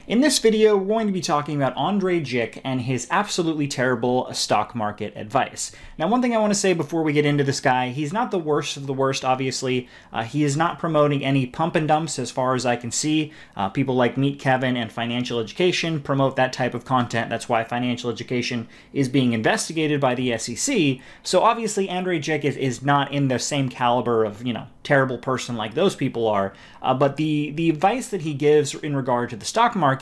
In this video, we're going to be talking about Andrei Jikh and his absolutely terrible stock market advice. Now, one thing I want to say before we get into this guy, he's not the worst of the worst, obviously. He is not promoting any pump and dumps as far as I can see. People like Meet Kevin and Financial Education promote that type of content. That's why Financial Education is being investigated by the SEC. So obviously, Andrei Jikh is not in the same caliber of, terrible person like those people are. But the advice that he gives in regard to the stock market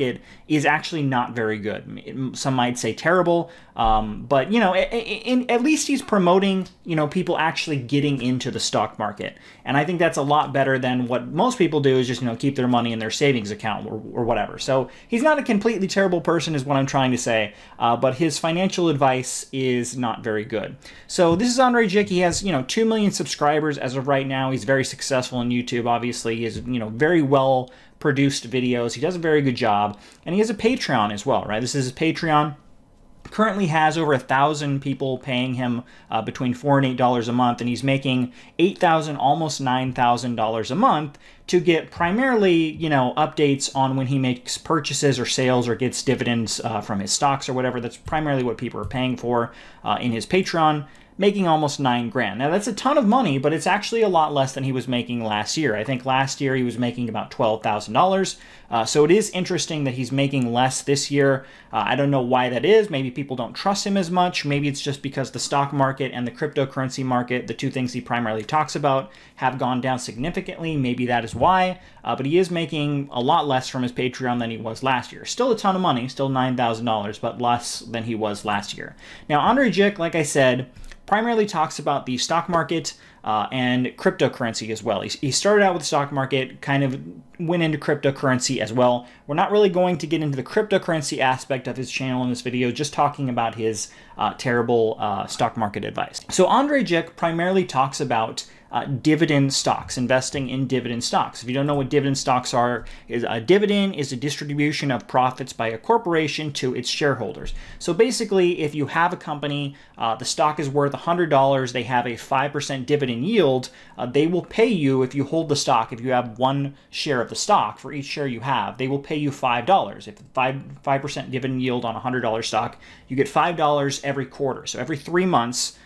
is actually not very good. Some might say terrible, but at least he's promoting people actually getting into the stock market, and I think that's a lot better than what most people do, is just keep their money in their savings account or whatever. So he's not a completely terrible person, is what I'm trying to say, but his financial advice is not very good. So this is Andrei Jikh. He has 2 million subscribers as of right now. He's very successful on YouTube. Obviously, he has very well produced videos. He does a very good job, and he has a Patreon as well, right? This is his Patreon. Currently has over 1,000 people paying him between $4 and $8 a month, and he's making $8,000, almost $9,000 a month to get primarily, updates on when he makes purchases or sales or gets dividends from his stocks or whatever. That's primarily what people are paying for in his Patreon, making almost $9 grand. Now, that's a ton of money, but it's actually a lot less than he was making last year. I think last year he was making about $12,000. So it is interesting that he's making less this year. I don't know why that is. Maybe people don't trust him as much. Maybe it's just because the stock market and the cryptocurrency market, the two things he primarily talks about, have gone down significantly. Maybe that is why. But he is making a lot less from his Patreon than he was last year. Still a ton of money, still $9,000, but less than he was last year. Now, Andrei Jikh, like I said, primarily talks about the stock market and cryptocurrency as well. He started out with the stock market, kind of went into cryptocurrency as well. We're not really going to get into the cryptocurrency aspect of his channel in this video, just talking about his terrible stock market advice. So Andrei Jikh primarily talks about dividend stocks, investing in dividend stocks. If you don't know what dividend stocks are, a dividend is a distribution of profits by a corporation to its shareholders. So basically, if you have a company, the stock is worth $100, they have a 5% dividend yield, they will pay you, if you hold the stock, if you have one share of the stock, for each share you have, they will pay you $5. If 5% dividend yield on a $100 stock, you get $5 every quarter. So every 3 months,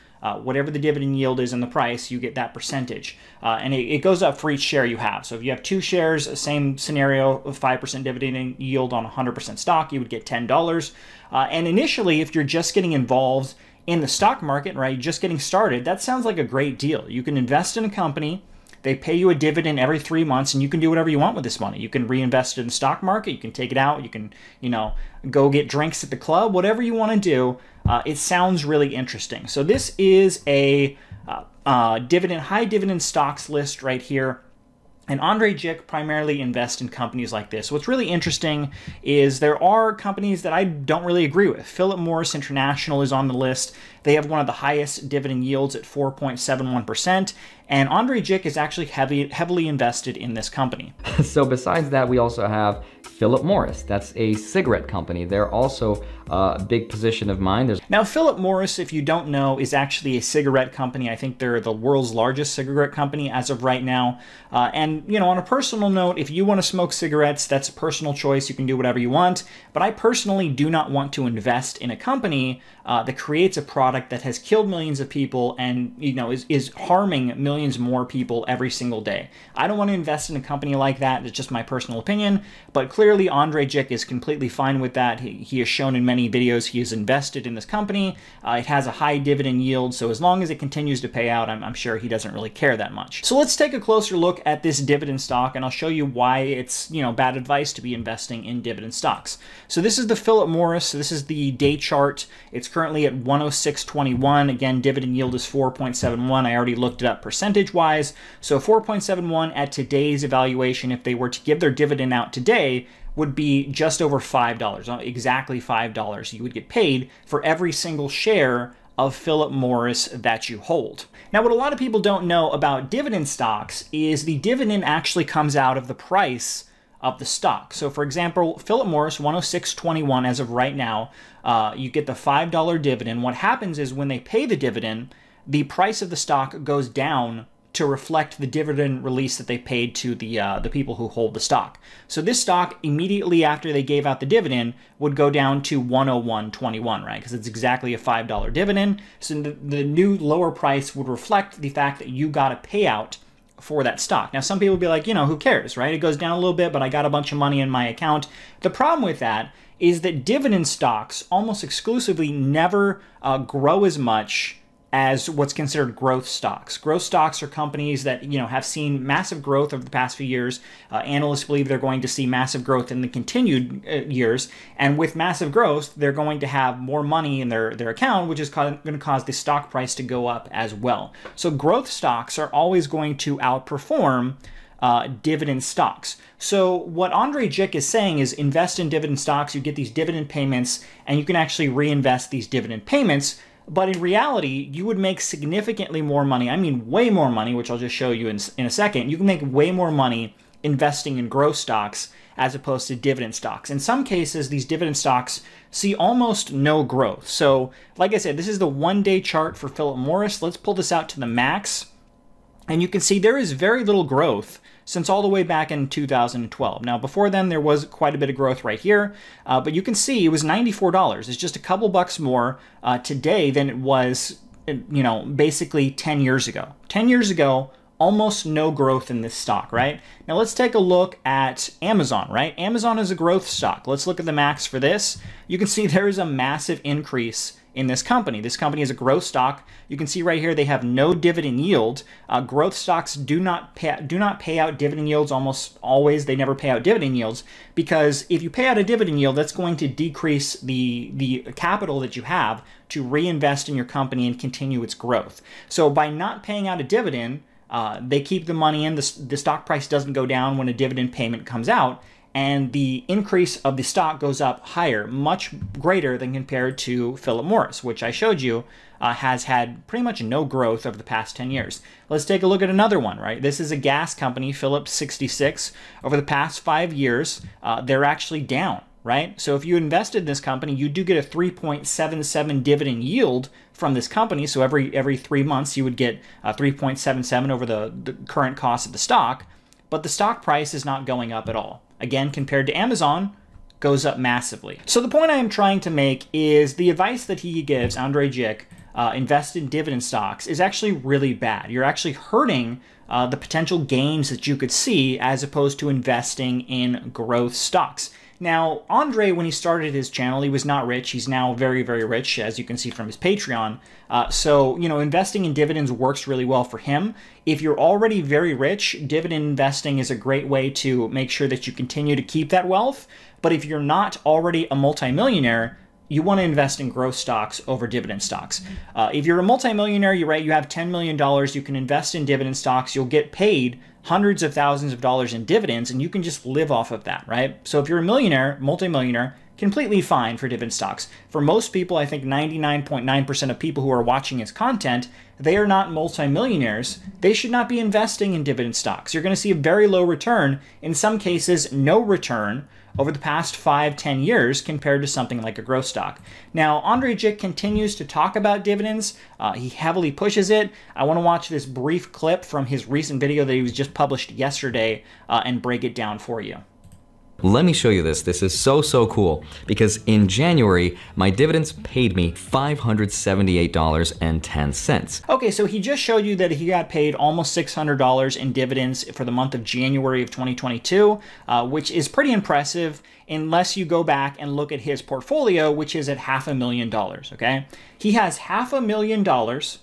whatever the dividend yield is in the price, you get that percentage. And it goes up for each share you have. So if you have 2 shares, same scenario, of 5% dividend yield on 100% stock, you would get $10. And initially, if you're just getting involved in the stock market, right, just getting started, that sounds like a great deal. You can invest in a company, they pay you a dividend every 3 months, and you can do whatever you want with this money. You can reinvest it in the stock market, you can take it out, you can, go get drinks at the club, whatever you want to do. It sounds really interesting. So this is a high dividend stocks list right here. And Andrei Jikh primarily invests in companies like this. What's really interesting is there are companies that I don't really agree with. Philip Morris International is on the list. They have one of the highest dividend yields at 4.71%. And Andrei Jikh is actually heavily invested in this company. So besides that, we also have Philip Morris. That's a cigarette company. They're also a big position of mine. Now, Philip Morris, if you don't know, is actually a cigarette company. I think they're the world's largest cigarette company as of right now. And, on a personal note, if you want to smoke cigarettes, that's a personal choice. You can do whatever you want. But I personally do not want to invest in a company that creates a product that has killed millions of people and, is harming millions more people every single day. I don't want to invest in a company like that. It's just my personal opinion. But clearly, Andrei Jikh is completely fine with that. He has shown in many videos he has invested in this company. It has a high dividend yield, so as long as it continues to pay out, I'm sure he doesn't really care that much. So let's take a closer look at this dividend stock, and I'll show you why it's bad advice to be investing in dividend stocks. So this is the Philip Morris. So this is the day chart. It's currently at 106.21. Again, dividend yield is 4.71. I already looked it up percentage-wise. So 4.71 at today's evaluation, if they were to give their dividend out today, would be just over $5, exactly $5 you would get paid for every single share of Philip Morris that you hold. Now, what a lot of people don't know about dividend stocks is the dividend actually comes out of the price of the stock. So for example, Philip Morris, 106.21 as of right now, you get the $5 dividend. What happens is when they pay the dividend, the price of the stock goes down to reflect the dividend release that they paid to the people who hold the stock. So this stock, immediately after they gave out the dividend, would go down to 101.21, right? Because it's exactly a $5 dividend. So the new lower price would reflect the fact that you got a payout for that stock. Now, some people will be like, who cares, right? It goes down a little bit, but I got a bunch of money in my account. The problem with that is that dividend stocks almost exclusively never grow as much as what's considered growth stocks. Growth stocks are companies that have seen massive growth over the past few years. Analysts believe they're going to see massive growth in the continued years, and with massive growth, they're going to have more money in their account, which is going to cause the stock price to go up as well. So growth stocks are always going to outperform dividend stocks. So what Andrei Jikh is saying is invest in dividend stocks, you get these dividend payments, and you can actually reinvest these dividend payments. But in reality, you would make significantly more money. I mean, way more money, which I'll just show you in a second. You can make way more money investing in growth stocks as opposed to dividend stocks. In some cases, these dividend stocks see almost no growth. So, like I said, this is the one-day chart for Philip Morris. Let's pull this out to the max. And you can see there is very little growth since all the way back in 2012. Now, before then, there was quite a bit of growth right here, but you can see it was $94. It's just a couple bucks more today than it was, basically 10 years ago. 10 years ago, almost no growth in this stock, right? Now, let's take a look at Amazon, right? Amazon is a growth stock. Let's look at the max for this. You can see there is a massive increase in this company. This company is a growth stock. You can see right here they have no dividend yield. Growth stocks do not pay out dividend yields almost always. They never pay out dividend yields because if you pay out a dividend yield, that's going to decrease the capital that you have to reinvest in your company and continue its growth. So by not paying out a dividend, they keep the money in. The stock price doesn't go down when a dividend payment comes out, and the increase of the stock goes up higher, much greater than compared to Philip Morris, which I showed you has had pretty much no growth over the past 10 years. Let's take a look at another one, right? This is a gas company, Phillips 66. Over the past 5 years, they're actually down, right? So if you invested in this company, you do get a 3.77 dividend yield from this company. So every 3 months, you would get 3.77 over the current cost of the stock, but the stock price is not going up at all. Again, compared to Amazon, goes up massively. So the point I am trying to make is the advice that he gives, Andrei Jikh, invest in dividend stocks, is actually really bad. You're actually hurting the potential gains that you could see as opposed to investing in growth stocks. Now, Andrei, when he started his channel, he was not rich. He's now very, very rich, as you can see from his Patreon. So, investing in dividends works really well for him. If you're already very rich, dividend investing is a great way to make sure that you continue to keep that wealth. But if you're not already a multimillionaire, you want to invest in growth stocks over dividend stocks. If you're a multimillionaire, you have $10 million, you can invest in dividend stocks, you'll get paid hundreds of thousands of dollars in dividends, and you can just live off of that, right? So if you're a millionaire, multimillionaire, completely fine for dividend stocks. For most people, I think 99.9% of people who are watching his content, they are not multimillionaires. They should not be investing in dividend stocks. You're going to see a very low return, in some cases no return, over the past 5-10 years compared to something like a growth stock. Now, Andrei Jikh continues to talk about dividends. He heavily pushes it. I want to watch this brief clip from his recent video that he was just published yesterday and break it down for you. Let me show you this. This is so cool because in January, my dividends paid me $578.10. Okay, so he just showed you that he got paid almost $600 in dividends for the month of January of 2022, which is pretty impressive unless you go back and look at his portfolio, which is at $500,000, okay? He has $500,000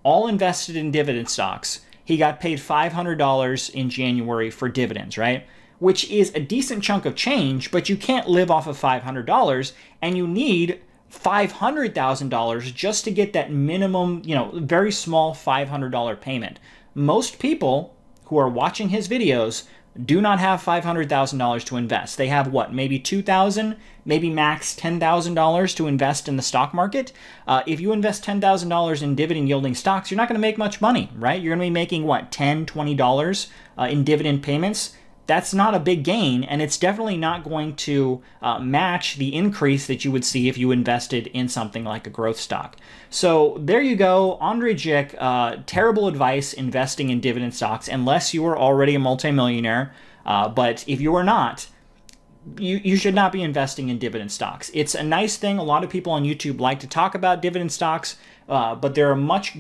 all invested in dividend stocks. He got paid $500 in January for dividends, right? Which is a decent chunk of change, but you can't live off of $500, and you need $500,000 just to get that minimum, very small $500 payment. Most people who are watching his videos do not have $500,000 to invest. They have what, maybe $2,000, maybe max $10,000 to invest in the stock market. If you invest $10,000 in dividend yielding stocks, you're not going to make much money, right? You're going to be making what, $10, $20 in dividend payments. that's not a big gain, and it's definitely not going to match the increase that you would see if you invested in something like a growth stock. So there you go, Andrei Jikh, terrible advice investing in dividend stocks unless you are already a multimillionaire. But if you are not, you should not be investing in dividend stocks. It's a nice thing. A lot of people on YouTube like to talk about dividend stocks, but there are much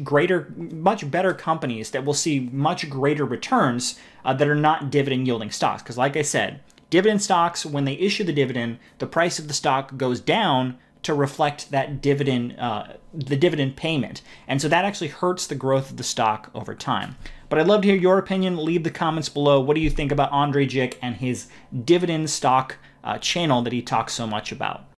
better companies that will see much greater returns that are not dividend yielding stocks. Because like I said, dividend stocks, when they issue the dividend, the price of the stock goes down to reflect that dividend, the dividend payment. And so that actually hurts the growth of the stock over time. But I'd love to hear your opinion. Leave the comments below. What do you think about Andrei Jikh and his dividend stock channel that he talks so much about?